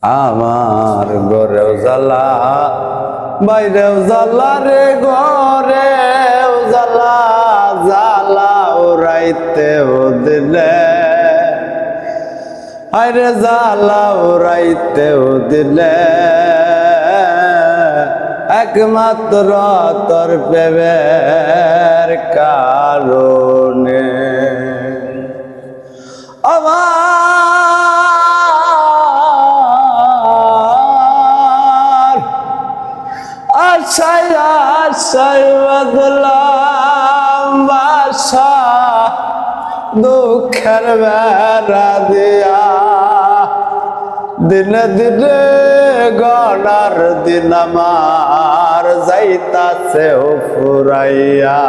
আমার ঘরেও জ্বালা বাইরেও জ্বালা রে ঘরেও জ্বালা জ্বালা উড়াইতেও দিলে আরে জ্বালা উড়াইতেও দিলে একমাত্র তোর প্রেমের কারণে আমার আশায় আশায় বদলাম বাসা দুঃখের বেড়া দিয়া দিনে দিনে গড়ার দিন আমার যাইতাছে ফুরাইয়া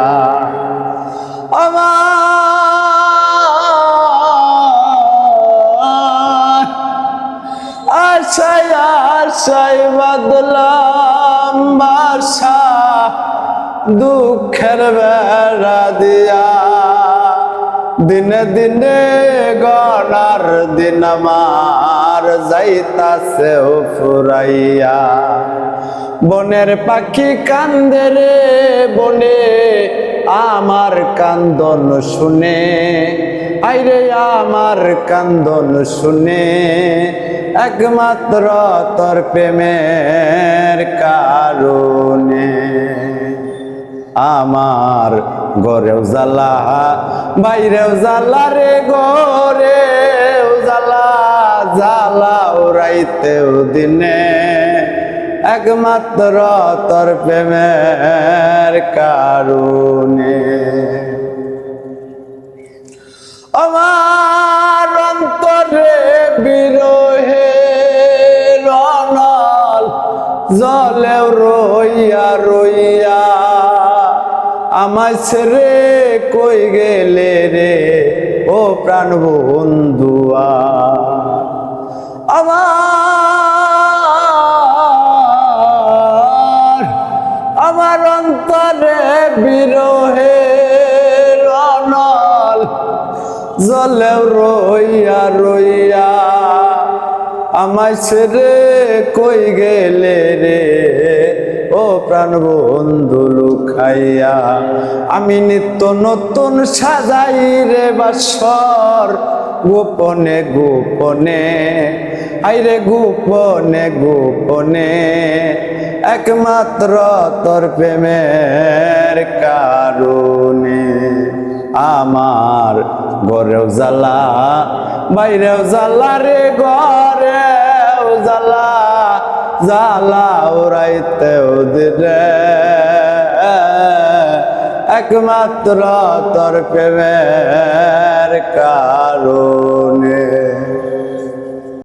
আমার আশায় আশায় বদলাম বাসা দুঃখের বেড়া দিয়া দিনে দিনে গড়ার দিন আমার যাইতাছে ফুরাইয়া বনের পাখি কান্দে রে বনে আমার কান্দন শুনে আইরে আমার কান্দন শুনে একমাত্র তোর প্রেমের কারণে আমার ঘরেও জ্বালা বাইরেও জ্বালা রে ঘরেও জ্বালা জ্বালা উড়াইতেও দিনে একমাত্র তোর প্রেমের কারণে আমার অন্তরে বিরহে রনল জলেও রইয়া রইয়া আমায় ছেড়ে কই গেলে রে ও প্রাণ বন্ধুয়া আমার অন্তরে বিরহে রনল জলেও রইয়া রইয়া আমায় ছেড়ে কই গেলে রে ও প্রাণ বন্ধু লুকাইয়া আমি নিত্য নতুন সাজাই রে বাসর গোপনে গোপনে আইরে গোপনে গোপনে একমাত্র তোর প্রেমের কারণে আমার ঘরেও জ্বালা বাইরেও জ্বালা রে ঘরেও জ্বালা জ্বালা উড়াইতেও দিলে একমাত্র তোর প্রেমের কারণ